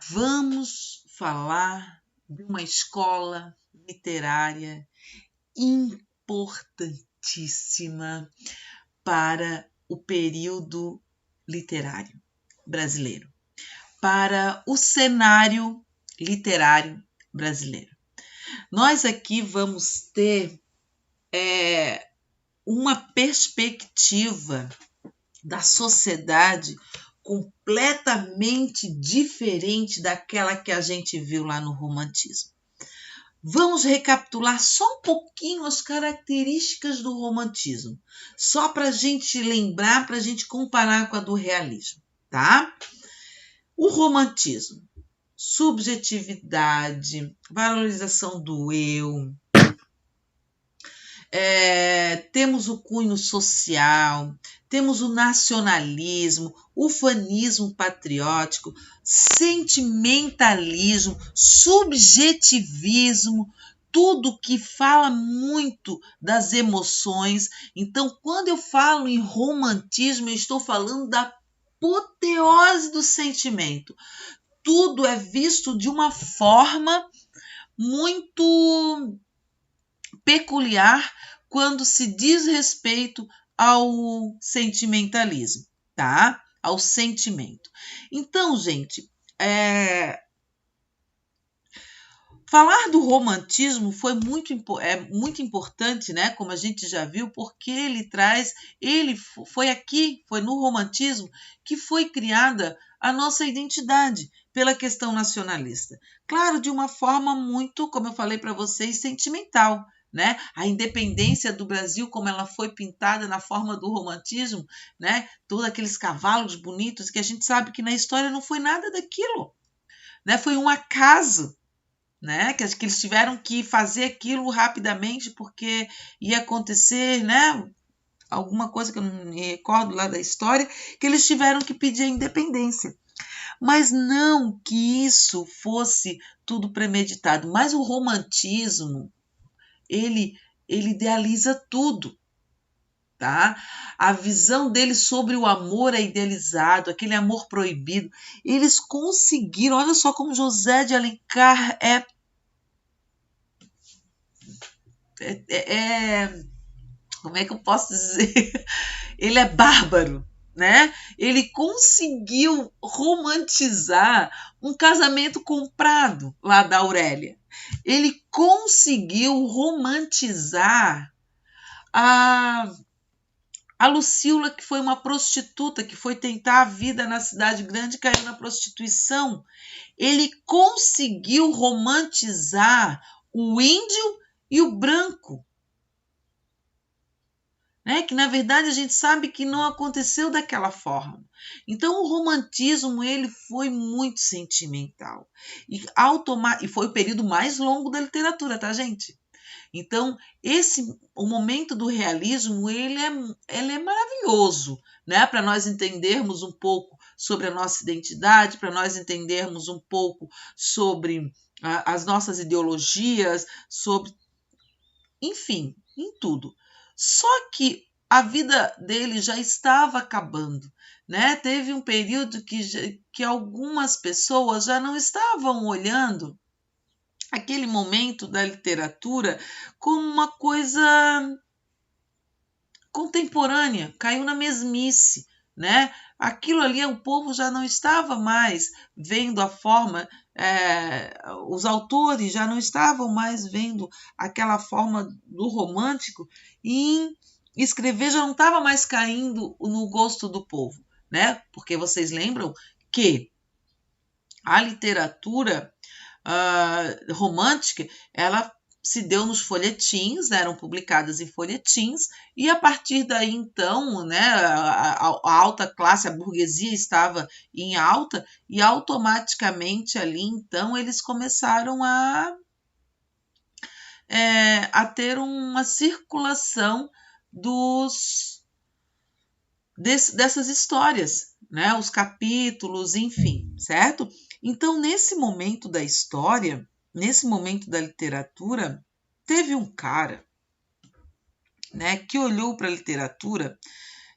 Vamos falar de uma escola literária importantíssima para o período literário brasileiro, para o cenário literário brasileiro. Nós aqui vamos ter uma perspectiva da sociedade completamente diferente daquela que a gente viu lá no romantismo. Vamos recapitular só um pouquinho as características do romantismo, só para a gente lembrar, para a gente comparar com a do realismo, tá? O romantismo, subjetividade, valorização do eu, temos o cunho social, temos o nacionalismo, o ufanismo patriótico, sentimentalismo, subjetivismo, tudo que fala muito das emoções. Então, quando eu falo em romantismo, eu estou falando da apoteose do sentimento. Tudo é visto de uma forma muito peculiar quando se diz respeito ao sentimentalismo, tá? Ao sentimento. Então, gente, falar do romantismo foi muito importante, né? Como a gente já viu, porque foi no romantismo que foi criada a nossa identidade pela questão nacionalista. Claro, de uma forma muito, como eu falei para vocês, sentimental, né? A independência do Brasil, como ela foi pintada na forma do romantismo, né? Todos aqueles cavalos bonitos que a gente sabe que na história não foi nada daquilo, né? Foi um acaso, né? Que eles tiveram que fazer aquilo rapidamente porque ia acontecer, né? Alguma coisa que eu não me recordo lá da história, que eles tiveram que pedir a independência. Mas não que isso fosse tudo premeditado, mas o romantismo, ele idealiza tudo, tá? A visão dele sobre o amor é idealizado, aquele amor proibido. Eles conseguiram, olha só como José de Alencar como é que eu posso dizer? Ele é bárbaro, né? Ele conseguiu romantizar um casamento comprado lá da Aurélia. Ele conseguiu romantizar a Lucília, que foi uma prostituta, que foi tentar a vida na cidade grande e caiu na prostituição. Ele conseguiu romantizar o índio e o branco, né? Que na verdade a gente sabe que não aconteceu daquela forma. Então o romantismo ele foi muito sentimental e foi o período mais longo da literatura, tá, gente? Então o momento do realismo ele é maravilhoso, né? Para nós entendermos um pouco sobre a nossa identidade, para nós entendermos um pouco sobre as nossas ideologias, sobre, enfim, em tudo. Só que a vida dele já estava acabando, né? Teve um período que algumas pessoas já não estavam olhando aquele momento da literatura como uma coisa contemporânea, caiu na mesmice, né? Aquilo ali o povo já não estava mais vendo a forma, os autores já não estavam mais vendo aquela forma do romântico e escrever já não estava mais caindo no gosto do povo, né? Porque vocês lembram que a literatura romântica, ela se deu nos folhetins, né, eram publicadas em folhetins, e a partir daí, então, né, a alta classe, a burguesia estava em alta, e automaticamente ali, então, eles começaram a ter uma circulação dessas histórias, né, os capítulos, enfim, certo? Então, nesse momento da história, nesse momento da literatura, teve um cara, né, que olhou para a literatura.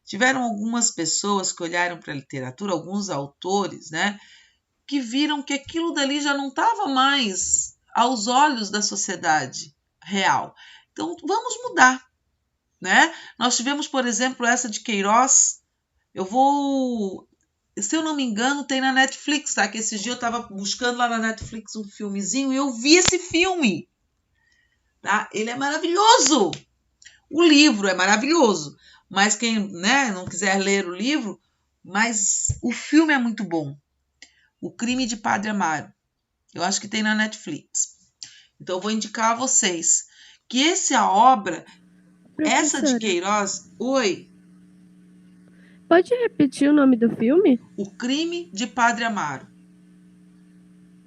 Tiveram algumas pessoas que olharam para a literatura, alguns autores, né, que viram que aquilo dali já não estava mais aos olhos da sociedade real. Então, vamos mudar, né? Nós tivemos, por exemplo, essa de Queiroz. Se eu não me engano, tem na Netflix, tá? Que esses dias eu estava buscando lá na Netflix um filmezinho e eu vi esse filme, tá? Ele é maravilhoso. O livro é maravilhoso, mas quem, né, não quiser ler o livro, mas o filme é muito bom. O Crime de Padre Amaro. Eu acho que tem na Netflix. Então eu vou indicar a vocês que essa obra, essa de Queiroz, oi. Pode repetir o nome do filme? O Crime de Padre Amaro.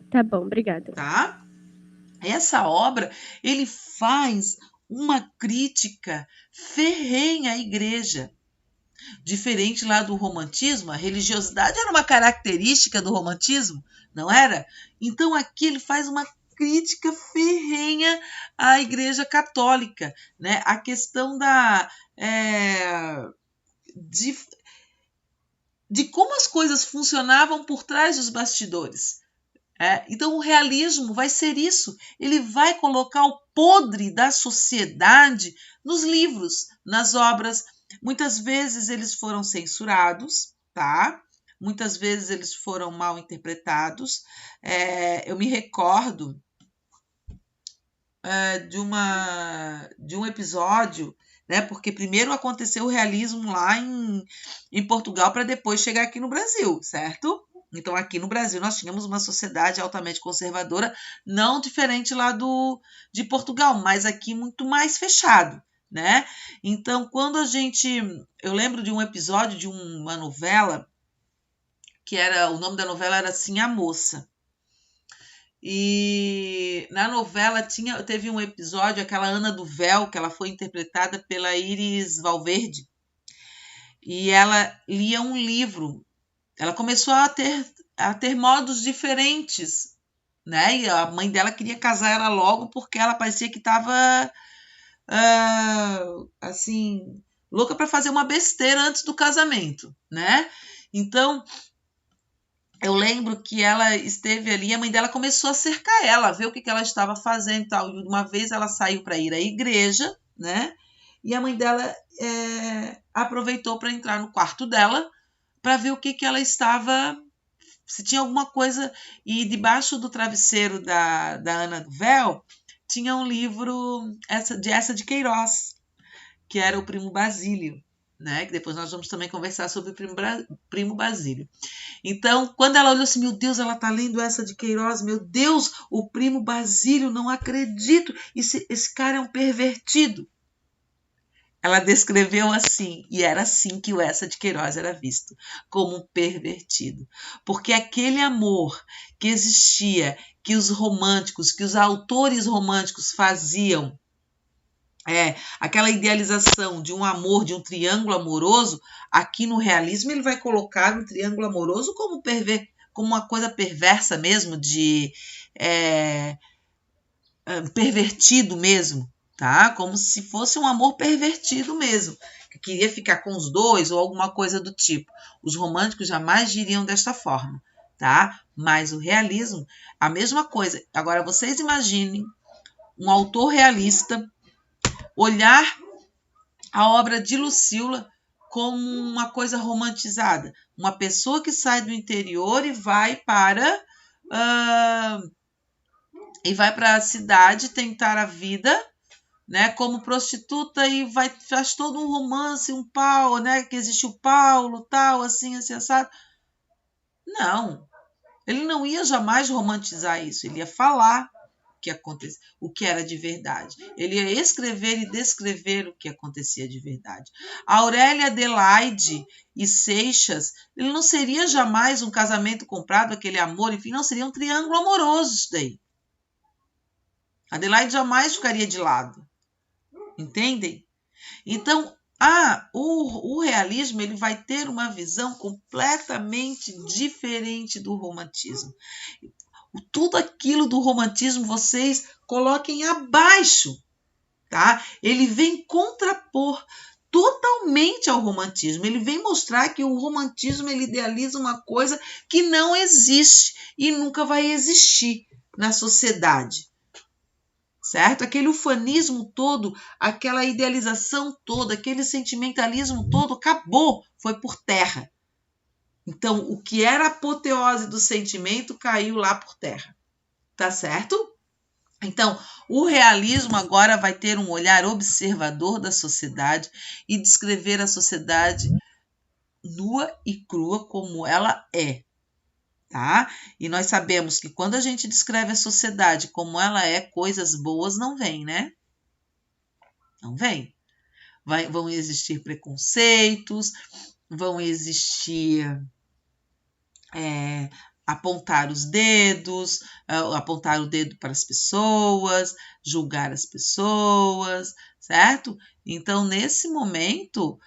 Tá bom, obrigada. Tá? Essa obra, ele faz uma crítica ferrenha à igreja. Diferente lá do romantismo, a religiosidade era uma característica do romantismo, não era? Então aqui ele faz uma crítica ferrenha à Igreja Católica, né? A questão de como as coisas funcionavam por trás dos bastidores. Então o realismo vai ser isso, ele vai colocar o podre da sociedade nos livros, nas obras. Muitas vezes eles foram censurados, tá? Muitas vezes eles foram mal interpretados. Eu me recordo de um episódio, né? Porque primeiro aconteceu o realismo lá em Portugal para depois chegar aqui no Brasil, certo? Então, aqui no Brasil, nós tínhamos uma sociedade altamente conservadora, não diferente lá de Portugal, mas aqui muito mais fechado, né? Então, eu lembro de um episódio de uma novela, o nome da novela era assim, A Moça. E na novela teve um episódio, aquela Ana do Véu, que ela foi interpretada pela Iris Valverde, e ela lia um livro. Ela começou a ter modos diferentes, né? E a mãe dela queria casar ela logo porque ela parecia que estava assim, louca para fazer uma besteira antes do casamento, né? Então, eu lembro que ela esteve ali, a mãe dela começou a cercar ela, ver o que ela estava fazendo e tal. E uma vez ela saiu para ir à igreja, né? E a mãe dela aproveitou para entrar no quarto dela para ver o que ela estava, se tinha alguma coisa. E debaixo do travesseiro da Ana do Véu tinha um livro, essa de Queiroz, que era o Primo Basílio, né? Que depois nós vamos também conversar sobre o Primo Basílio. Então, quando ela olhou assim, meu Deus, ela está lendo essa de Queiroz, meu Deus, o Primo Basílio, não acredito, esse cara é um pervertido. Ela descreveu assim, e era assim que o Essa de Queiroz era visto, como um pervertido. Porque aquele amor que existia, que os românticos, que os autores românticos faziam, aquela idealização de um amor, de um triângulo amoroso, aqui no realismo ele vai colocar o triângulo amoroso como uma coisa perversa mesmo, pervertido mesmo, tá? Como se fosse um amor pervertido mesmo, que queria ficar com os dois ou alguma coisa do tipo. Os românticos jamais diriam desta forma, tá? Mas o realismo, a mesma coisa. Agora, vocês imaginem um autor realista olhar a obra de Lucila como uma coisa romantizada. Uma pessoa que sai do interior e vai para a cidade tentar a vida, né, como prostituta, e faz todo um romance, um pau, né, que existe o Paulo, tal, assim, assado. Não, ele não ia jamais romantizar isso, ele ia falar que acontecia, o que era de verdade. Ele ia escrever e descrever o que acontecia de verdade. A Aurélia Adelaide e Seixas, ele não seria jamais um casamento comprado, aquele amor, enfim, não seria um triângulo amoroso isso daí. Adelaide jamais ficaria de lado. Entendem? Então, o realismo ele vai ter uma visão completamente diferente do romantismo. Tudo aquilo do romantismo vocês coloquem abaixo, tá? Ele vem contrapor totalmente ao romantismo. Ele vem mostrar que o romantismo ele idealiza uma coisa que não existe e nunca vai existir na sociedade. Certo? Aquele ufanismo todo, aquela idealização toda, aquele sentimentalismo todo acabou, foi por terra. Então, o que era a apoteose do sentimento caiu lá por terra. Tá certo? Então, o realismo agora vai ter um olhar observador da sociedade e descrever a sociedade nua e crua como ela é. Tá? E nós sabemos que quando a gente descreve a sociedade como ela é, coisas boas não vêm, né? Não vem. Vão existir preconceitos, vão existir apontar os dedos, apontar o dedo para as pessoas, julgar as pessoas, certo? Então, nesse momento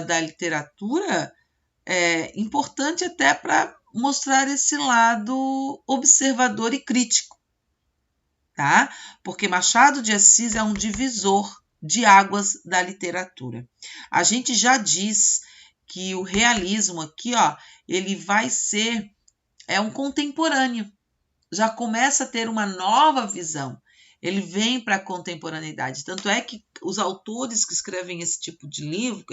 da literatura, é importante até para mostrar esse lado observador e crítico, tá? Porque Machado de Assis é um divisor de águas da literatura. A gente já diz que o realismo aqui, ó, ele vai ser um contemporâneo. Já começa a ter uma nova visão. Ele vem para a contemporaneidade. Tanto é que os autores que escrevem esse tipo de livro,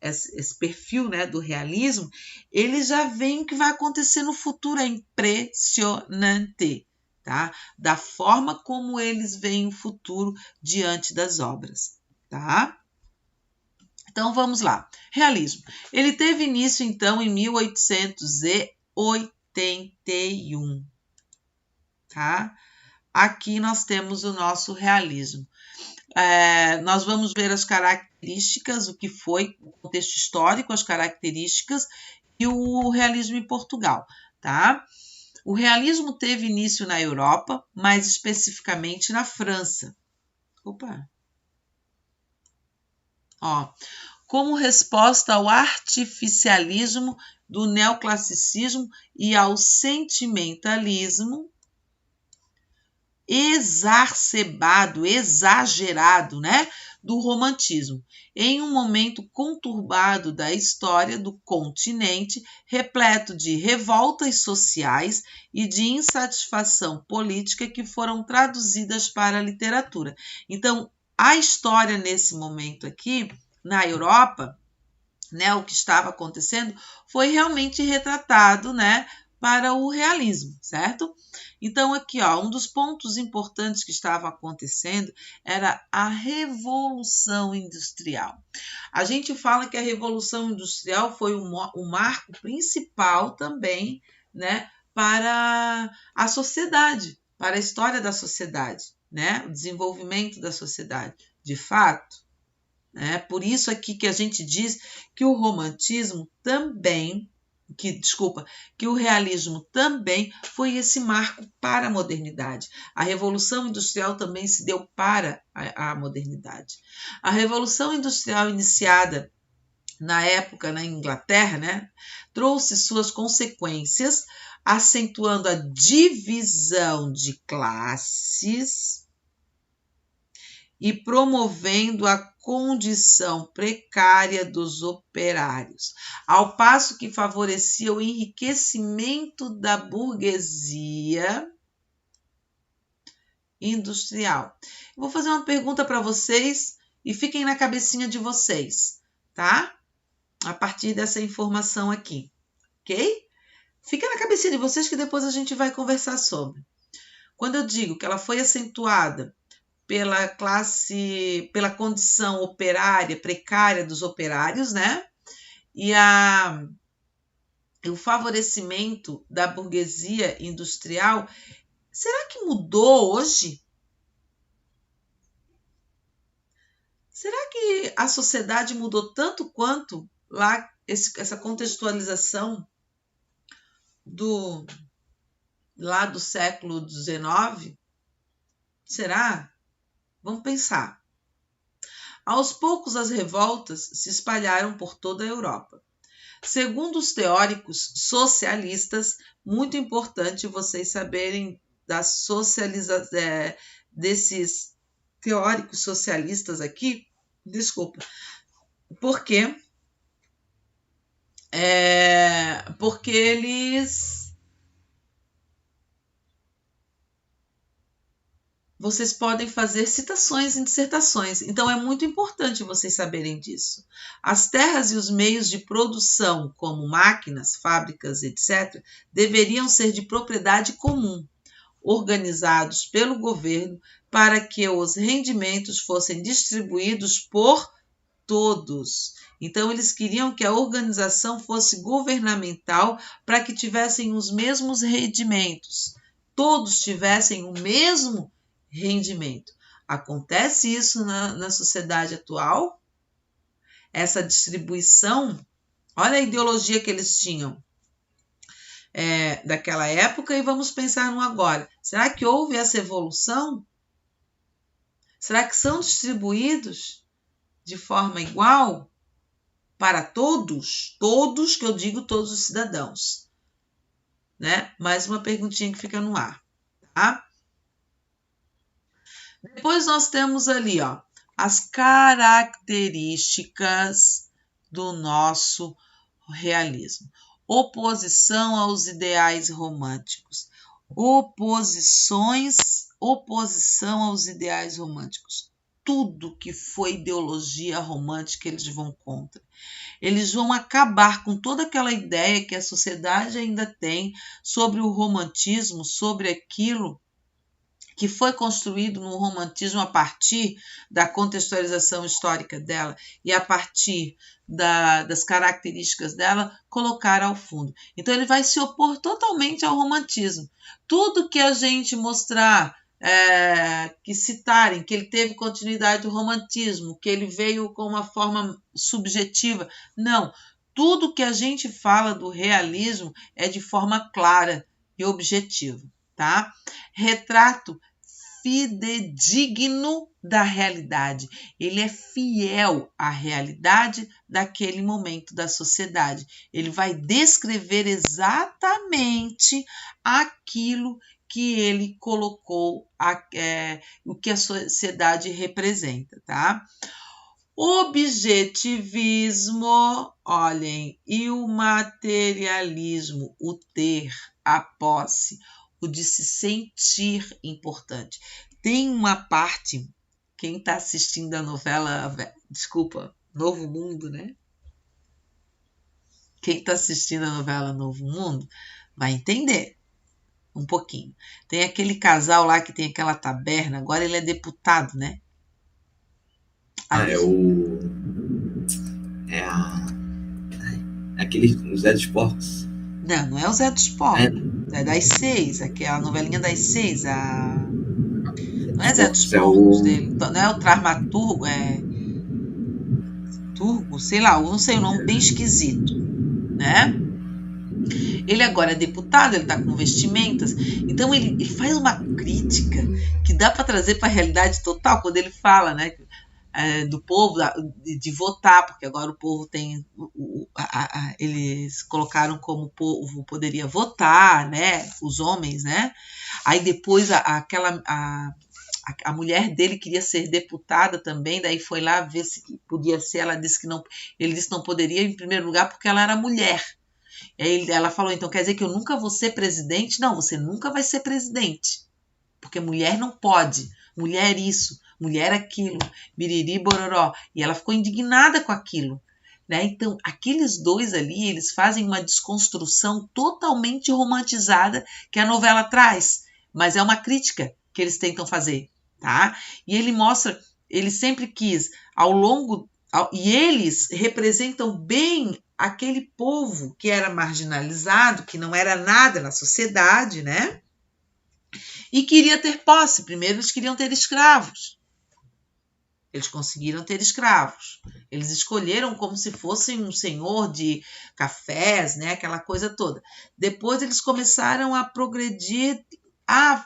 esse perfil, né, do realismo, eles já veem o que vai acontecer no futuro. É impressionante, tá? Da forma como eles veem o futuro diante das obras, tá? Então, vamos lá. Realismo. Ele teve início, então, em 1881, tá? Aqui nós temos o nosso realismo. Nós vamos ver as características, o que foi o contexto histórico, as características e o realismo em Portugal, tá? O realismo teve início na Europa, mais especificamente na França. Como resposta ao artificialismo do neoclassicismo e ao sentimentalismo exacerbado, exagerado, né, do romantismo, em um momento conturbado da história do continente, repleto de revoltas sociais e de insatisfação política que foram traduzidas para a literatura. Então, a história nesse momento aqui, na Europa, né, o que estava acontecendo, foi realmente retratado, né, para o realismo, certo? Então, aqui, ó, um dos pontos importantes que estava acontecendo era a Revolução Industrial. A gente fala que a Revolução Industrial foi o marco principal também, né, para a sociedade, para a história da sociedade, né, o desenvolvimento da sociedade. De fato, por isso aqui que a gente diz que o romantismo também, que o realismo também foi esse marco para a modernidade. A Revolução Industrial também se deu para a modernidade. A Revolução Industrial iniciada na época na Inglaterra, né, trouxe suas consequências, acentuando a divisão de classes e promovendo a condição precária dos operários, ao passo que favorecia o enriquecimento da burguesia industrial. Eu vou fazer uma pergunta para vocês e fiquem na cabecinha de vocês, tá? A partir dessa informação aqui, ok? Fica na cabecinha de vocês que depois a gente vai conversar sobre. Quando eu digo que ela foi acentuada pela condição operária, precária dos operários, né? E o favorecimento da burguesia industrial, será que mudou hoje? Será que a sociedade mudou tanto quanto lá essa contextualização lá do século XIX? Será? Vamos pensar. Aos poucos, as revoltas se espalharam por toda a Europa. Segundo os teóricos socialistas, muito importante vocês saberem da desses teóricos socialistas aqui, Porque eles... Vocês podem fazer citações em dissertações. Então, é muito importante vocês saberem disso. As terras e os meios de produção, como máquinas, fábricas, etc., deveriam ser de propriedade comum, organizados pelo governo para que os rendimentos fossem distribuídos por todos. Então, eles queriam que a organização fosse governamental para que tivessem os mesmos rendimentos. Todos tivessem o mesmo rendimento. Acontece isso na sociedade atual? Essa distribuição, olha a ideologia que eles tinham daquela época e vamos pensar no agora. Será que houve essa evolução? Será que são distribuídos de forma igual para todos? Todos, que eu digo todos os cidadãos. Né? Mais uma perguntinha que fica no ar. Tá? Depois nós temos ali, ó, as características do nosso realismo. Oposição aos ideais românticos. Oposição aos ideais românticos. Tudo que foi ideologia romântica, eles vão contra. Eles vão acabar com toda aquela ideia que a sociedade ainda tem sobre o romantismo, sobre aquilo que foi construído no romantismo a partir da contextualização histórica dela e a partir das características dela, colocar ao fundo. Então, ele vai se opor totalmente ao romantismo. Tudo que a gente mostrar, que citarem, que ele teve continuidade do romantismo, que ele veio com uma forma subjetiva, não. Tudo que a gente fala do realismo é de forma clara e objetiva. Tá? Retrato fidedigno da realidade. Ele é fiel à realidade daquele momento da sociedade. Ele vai descrever exatamente aquilo que ele colocou, o que a sociedade representa, tá? Objetivismo, olhem, e o materialismo, o ter, a posse, o de se sentir importante. Tem uma parte, quem está assistindo a novela, Novo Mundo, né? Quem está assistindo a novela Novo Mundo vai entender um pouquinho. Tem aquele casal lá que tem aquela taberna, agora ele é deputado, né? Aquele Zé dos Porcos. Não é o Zé dos Porcos. É das 6, aquela novelinha das 6. Não é Zé dos Porcos dele. Não é o Dramaturgo, Turgo, sei lá, eu não sei o nome, bem esquisito, né? Ele agora é deputado, ele está com vestimentas, então ele faz uma crítica que dá para trazer para a realidade total, quando ele fala, né, do povo, de votar, porque agora o povo tem, eles colocaram como o povo poderia votar, né, os homens, né, aí depois a mulher dele queria ser deputada também, daí foi lá ver se podia ser, ela disse que não, ele disse que não poderia em primeiro lugar porque ela era mulher. Aí ela falou, então quer dizer que eu nunca vou ser presidente? Não, você nunca vai ser presidente, porque mulher não pode, mulher isso, mulher aquilo, biriri, bororó. E ela ficou indignada com aquilo. Né? Então, aqueles dois ali, eles fazem uma desconstrução totalmente romantizada que a novela traz, mas é uma crítica que eles tentam fazer. Tá? E ele mostra, ele sempre quis, e eles representam bem aquele povo que era marginalizado, que não era nada na sociedade, né? E queria ter posse. Primeiro eles queriam ter escravos. Eles conseguiram ter escravos. Eles escolheram como se fossem um senhor de cafés, né? Aquela coisa toda. Depois eles começaram a progredir.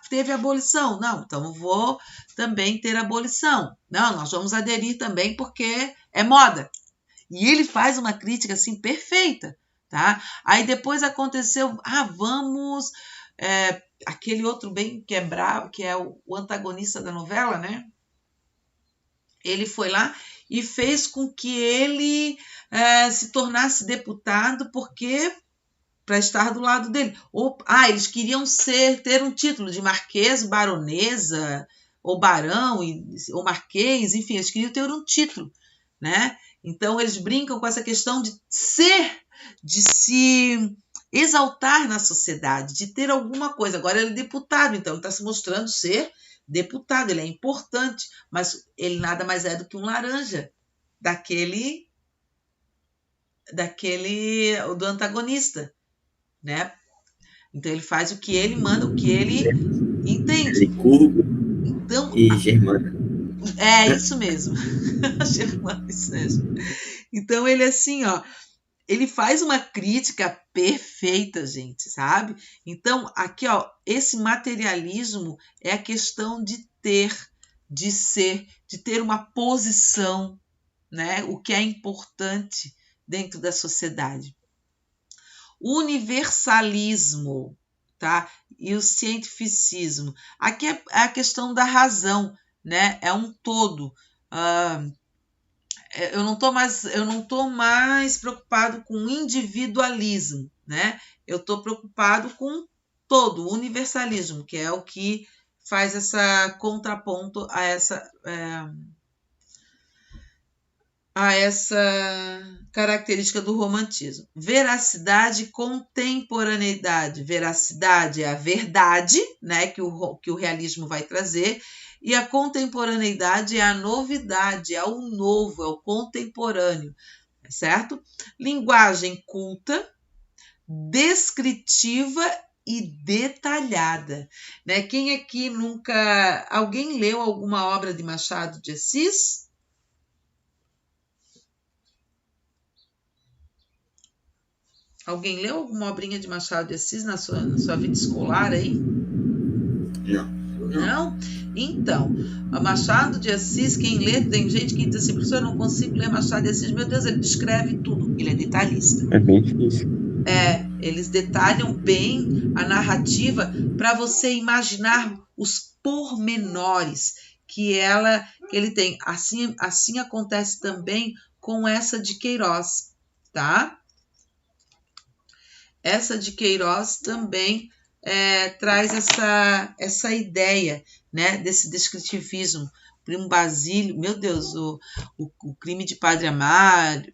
Teve abolição. Não, então vou também ter abolição. Não, nós vamos aderir também porque é moda. E ele faz uma crítica assim perfeita, tá? Aí depois aconteceu, vamos, aquele outro bem que é bravo, que é o antagonista da novela, né? Ele foi lá e fez com que ele se tornasse deputado porque para estar do lado dele. Eles queriam ter um título de marquês, baronesa, ou barão, ou marquês, enfim, eles queriam ter um título, né? Então, eles brincam com essa questão de se exaltar na sociedade, de ter alguma coisa. Agora ele é deputado, então ele está se mostrando ser deputado, ele é importante, mas ele nada mais é do que um laranja do antagonista, né? Então ele faz o que ele manda, o que ele entende. Licurgo então, e Germana. É isso mesmo. Germana, isso mesmo. Então ele assim, ele faz uma crítica perfeita, gente, sabe? Então, aqui, esse materialismo é a questão de ter, de ser, de ter uma posição, né? O que é importante dentro da sociedade. O universalismo, tá? E o cientificismo. Aqui é a questão da razão, né? É um todo. Eu não tô mais preocupado com o individualismo, né? Eu estou preocupado com todo, o universalismo, que é o que faz essa contraponto a essa característica do romantismo. Veracidade e contemporaneidade. Veracidade é a verdade, né, que o realismo vai trazer, e a contemporaneidade é a novidade, é o novo, é o contemporâneo, certo? Linguagem culta, descritiva e detalhada, né? Quem aqui nunca... Alguém leu alguma obra de Machado de Assis? Alguém leu alguma obrinha de Machado de Assis na sua vida escolar aí? Não? Então, Machado de Assis, quem lê, tem gente que diz assim, professor, eu não consigo ler Machado de Assis. Meu Deus, ele descreve tudo. Ele é detalhista. É bem difícil. Eles detalham bem a narrativa para você imaginar os pormenores que ele tem. Assim acontece também com essa de Queiroz, tá? Essa de Queiroz também traz essa ideia, né, desse descritivismo. Primo Basílio, meu Deus, o crime de Padre Amaro,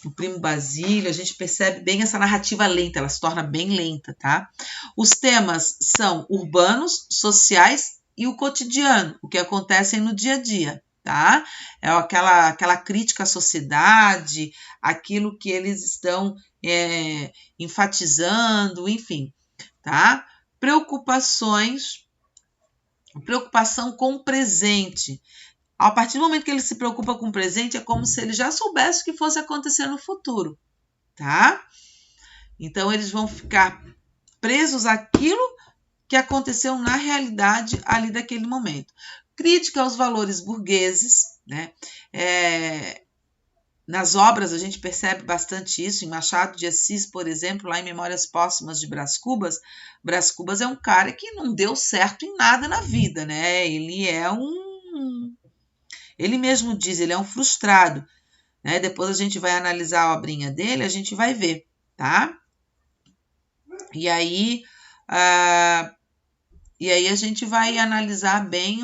o Primo Basílio, a gente percebe bem essa narrativa lenta, ela se torna bem lenta, tá? Os temas são urbanos, sociais e o cotidiano, o que acontece no dia a dia, tá? É aquela crítica à sociedade, aquilo que eles estão enfatizando, enfim, tá? Preocupação com o presente. A partir do momento que ele se preocupa com o presente, é como se ele já soubesse o que fosse acontecer no futuro, tá? Então, eles vão ficar presos àquilo que aconteceu na realidade ali daquele momento. Crítica aos valores burgueses, né? Nas obras a gente percebe bastante isso, em Machado de Assis, por exemplo, lá em Memórias Póstumas de Brás Cubas. Brás Cubas é um cara que não deu certo em nada na vida, né? Ele mesmo diz, ele é um frustrado, né? Depois a gente vai analisar a obrinha dele, a gente vai ver, tá? E aí a gente vai analisar bem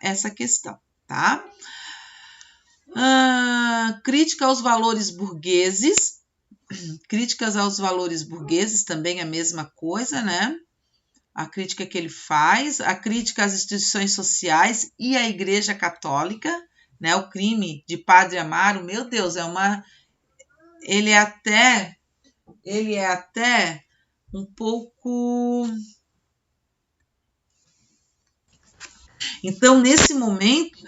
essa questão, tá? Crítica aos valores burgueses. Críticas aos valores burgueses também é a mesma coisa, né? A crítica que ele faz, a crítica às instituições sociais e à Igreja Católica, né? O crime de Padre Amaro, meu Deus, ele é até um pouco... Então, nesse momento,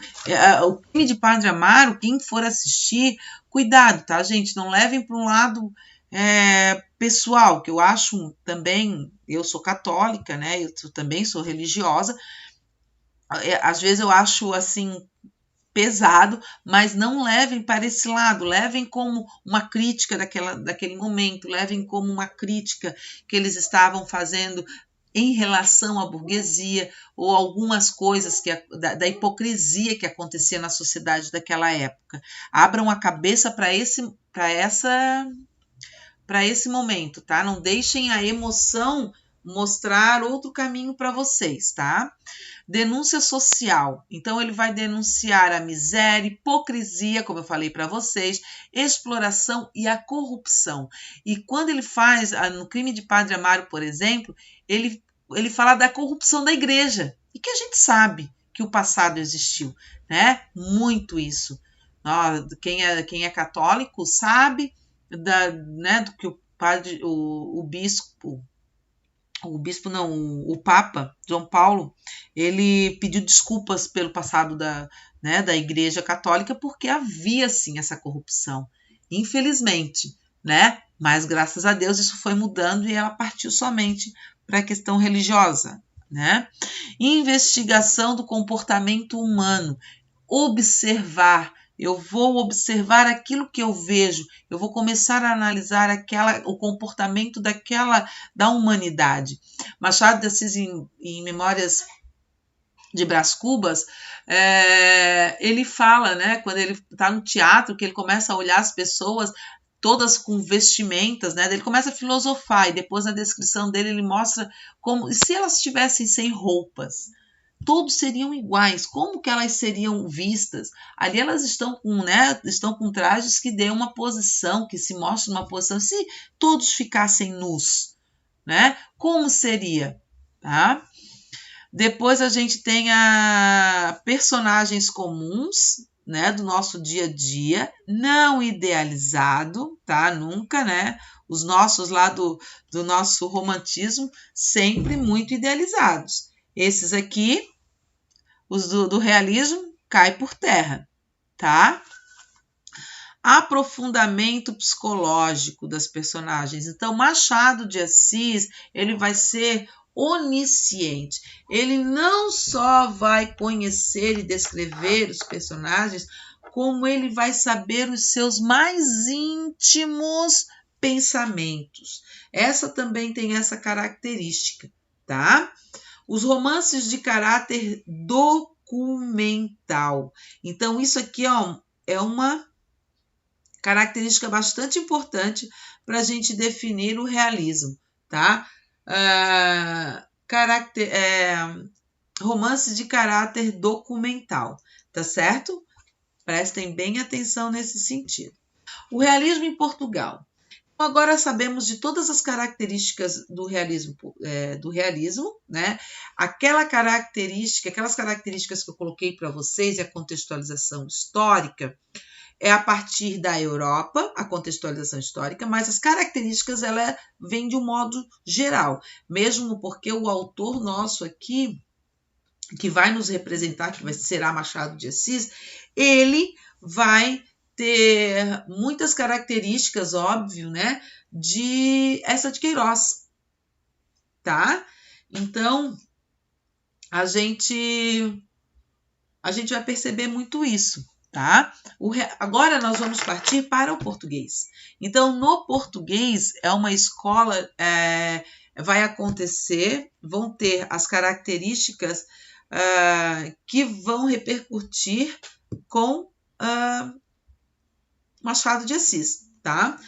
o crime de Padre Amaro, quem for assistir, cuidado, tá, gente? Não levem para um lado pessoal, que eu acho também, eu sou católica, né? Eu também sou religiosa. Às vezes eu acho, assim, pesado, mas não levem para esse lado, levem como uma crítica daquele momento, levem como uma crítica que eles estavam fazendo em relação à burguesia ou algumas coisas da hipocrisia que acontecia na sociedade daquela época. Abram a cabeça para esse momento, tá? Não deixem a emoção mostrar outro caminho para vocês, tá? Denúncia social. Então, ele vai denunciar a miséria, hipocrisia, como eu falei para vocês, exploração e a corrupção. E quando ele faz, no crime de Padre Amaro, por exemplo, ele fala da corrupção da igreja. E que a gente sabe que o passado existiu, né? Muito isso. Quem é católico sabe do que o Papa João Paulo, ele pediu desculpas pelo passado da Igreja Católica, porque havia sim essa corrupção, infelizmente, né? Mas graças a Deus isso foi mudando e ela partiu somente para a questão religiosa, né? Investigação do comportamento humano, observar. Eu vou observar aquilo que eu vejo, eu vou começar a analisar o comportamento da humanidade. Machado de Assis, em Memórias de Brás Cubas, ele fala, né, quando ele está no teatro, que ele começa a olhar as pessoas todas com vestimentas, né, ele começa a filosofar, e depois na descrição dele ele mostra como se elas estivessem sem roupas, todos seriam iguais, como que elas seriam vistas? Ali elas estão com trajes que dêem uma posição, que se mostram uma posição, se todos ficassem nus, né? Como seria? Tá? Depois a gente tem personagens comuns, né, do nosso dia a dia, não idealizado, tá? Nunca, né? Os nossos lá do nosso romantismo, sempre muito idealizados. Esses aqui, os do realismo, cai por terra, tá? Aprofundamento psicológico das personagens. Então, Machado de Assis, ele vai ser onisciente. Ele não só vai conhecer e descrever os personagens, como ele vai saber os seus mais íntimos pensamentos. Essa também tem essa característica, tá? Os romances de caráter documental. Então, isso aqui, ó, é uma característica bastante importante para a gente definir o realismo, tá? Romances de caráter documental, tá certo? Prestem bem atenção nesse sentido. O realismo em Portugal. Agora sabemos de todas as características do realismo, né? Aquelas características que eu coloquei para vocês, e a contextualização histórica, é a partir da Europa, a contextualização histórica, mas as características ela vem de um modo geral, mesmo porque o autor nosso aqui, que vai nos representar, que será Machado de Assis, ele vai ter muitas características, óbvio, né, de Eça de Queiroz, tá? Então, a gente vai perceber muito isso, tá? Agora nós vamos partir para o português. Então, no português, é uma escola, vai acontecer, vão ter as características que vão repercutir com Machado de Assis, tá?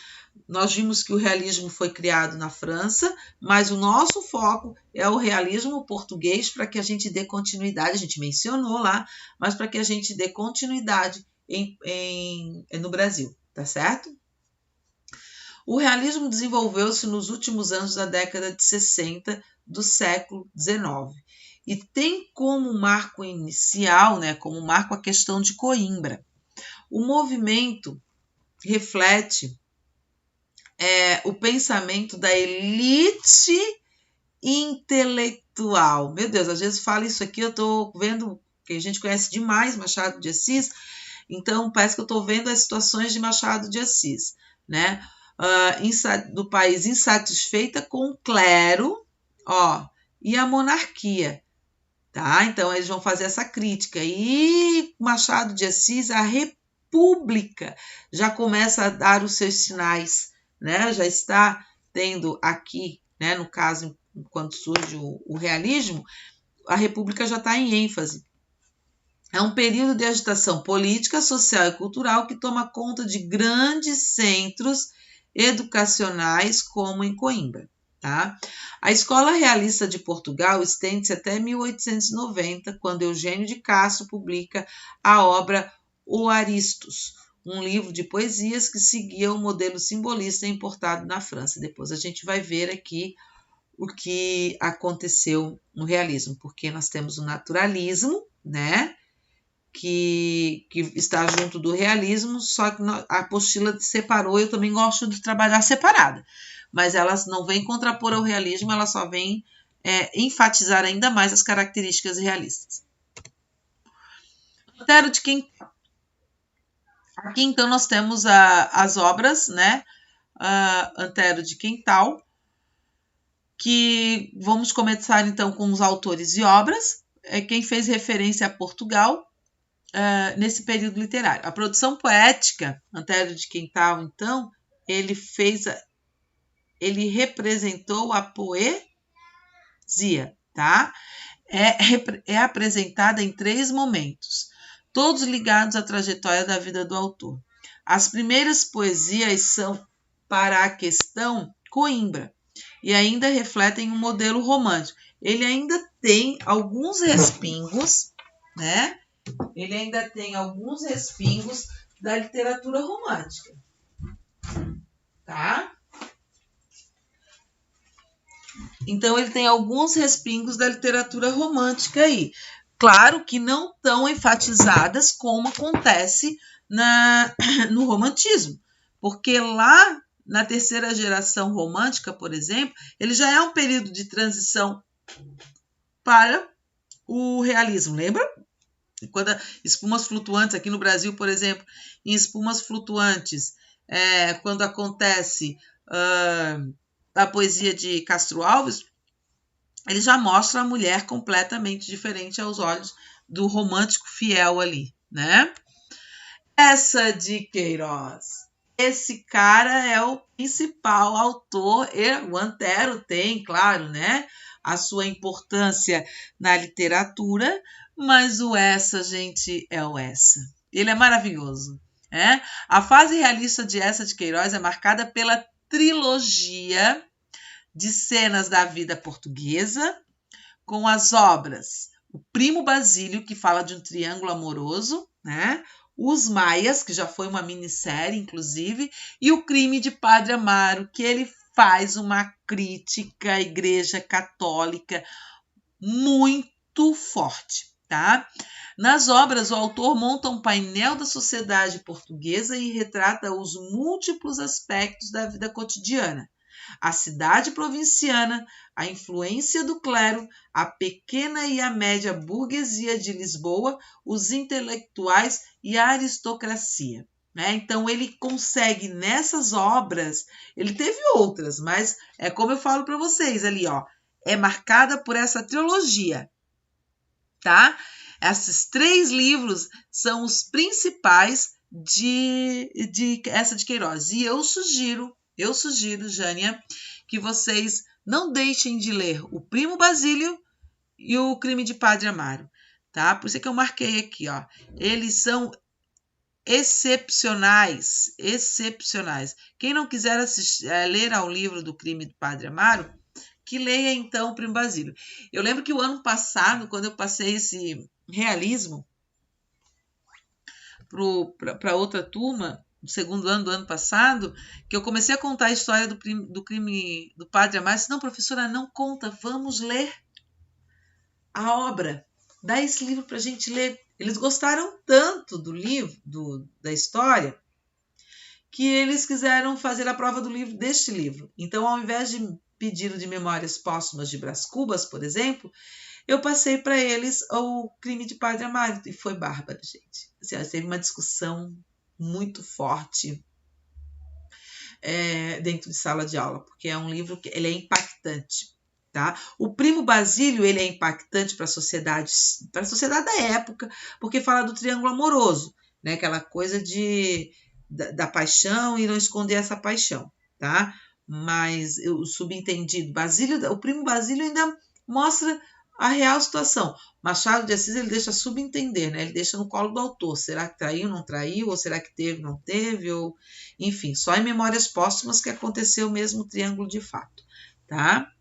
Nós vimos que o realismo foi criado na França, mas o nosso foco é o realismo português para que a gente dê continuidade, a gente mencionou lá, mas para que a gente dê continuidade no Brasil, tá certo? O realismo desenvolveu-se nos últimos anos da década de 60 do século XIX e tem como marco inicial, né, como marco a questão de Coimbra. O movimento reflete o pensamento da elite intelectual. Meu Deus, às vezes fala isso aqui, eu estou vendo que a gente conhece demais Machado de Assis, então parece que eu estou vendo as situações de Machado de Assis, né? Do país insatisfeita com o clero, e a monarquia, tá? Então eles vão fazer essa crítica. E Machado de Assis, a República já começa a dar os seus sinais, né? Já está tendo aqui, né, no caso quando surge o realismo, a República já está em ênfase. É um período de agitação política, social e cultural que toma conta de grandes centros educacionais, como em Coimbra. Tá? A Escola Realista de Portugal estende-se até 1890, quando Eugênio de Castro publica a obra O Aristos, um livro de poesias que seguia o modelo simbolista importado na França. Depois a gente vai ver aqui o que aconteceu no realismo, porque nós temos o naturalismo, né? Que está junto do realismo, só que a apostila separou. Eu também gosto de trabalhar separada, mas elas não vêm contrapor ao realismo, elas só vêm enfatizar ainda mais as características realistas. Antero de Quental. Aqui então nós temos as obras, né? Antero de Quental, que vamos começar então com os autores e obras. Quem fez referência a Portugal nesse período literário. A produção poética, Antero de Quental, então, ele representou a poesia, tá? É apresentada em 3 momentos, todos ligados à trajetória da vida do autor. As primeiras poesias são para a questão Coimbra e ainda refletem um modelo romântico. Ele ainda tem alguns respingos, né? Ele ainda tem alguns respingos da literatura romântica, tá? Então, ele tem alguns respingos da literatura romântica aí. Claro que não tão enfatizadas como acontece no romantismo, porque lá na terceira geração romântica, por exemplo, ele já é um período de transição para o realismo, lembra? Quando Espumas Flutuantes, aqui no Brasil, por exemplo, em Espumas Flutuantes, quando acontece a poesia de Castro Alves, ele já mostra a mulher completamente diferente aos olhos do romântico fiel ali, né? Essa de Queiroz. Esse cara é o principal autor, o Antero tem, claro, né, a sua importância na literatura, mas o Essa, gente, é o Essa. Ele é maravilhoso. A fase realista de Essa de Queiroz é marcada pela trilogia de cenas da vida portuguesa, com as obras O Primo Basílio, que fala de um triângulo amoroso, né? Os Maias, que já foi uma minissérie, inclusive, e O Crime de Padre Amaro, que ele faz uma crítica à Igreja Católica muito forte. Tá? Nas obras, o autor monta um painel da sociedade portuguesa e retrata os múltiplos aspectos da vida cotidiana. A cidade provinciana, a influência do clero, a pequena e a média burguesia de Lisboa, os intelectuais e a aristocracia. Então, ele consegue nessas obras, ele teve outras, mas é como eu falo para vocês ali, ó, é marcada por essa trilogia. Tá? Esses 3 livros são os principais de Essa de Queiroz. E eu sugiro, Jânia, que vocês não deixem de ler O Primo Basílio e O Crime de Padre Amaro. Tá? Por isso é que eu marquei aqui. Ó. Eles são excepcionais. Quem não quiser ler ao livro do Crime de Padre Amaro, que leia, então, o Primo Basílio. Eu lembro que o ano passado, quando eu passei esse realismo para outra turma, no segundo ano do ano passado, que eu comecei a contar a história do crime do Padre Amaro, eu disse, não, professora, não conta, vamos ler a obra. Dá esse livro para a gente ler. Eles gostaram tanto do livro, da história, que eles quiseram fazer a prova do livro deste livro. Então, ao invés de pedido de memórias póstumas de Brás Cubas, por exemplo, eu passei para eles o Crime de Padre Amaro, e foi bárbaro, gente. Assim, teve uma discussão muito forte dentro de sala de aula, porque é um livro que ele é impactante. Tá? O Primo Basílio, ele é impactante para a sociedade da época, porque fala do triângulo amoroso, né? Aquela coisa da paixão e não esconder essa paixão. Tá? mas o subentendido, o primo Basílio ainda mostra a real situação. Machado de Assis ele deixa subentender, né? Ele deixa no colo do autor. Será que traiu, não traiu? Ou será que teve, não teve? Ou, enfim, só em Memórias Póstumas que aconteceu mesmo o triângulo de fato, tá?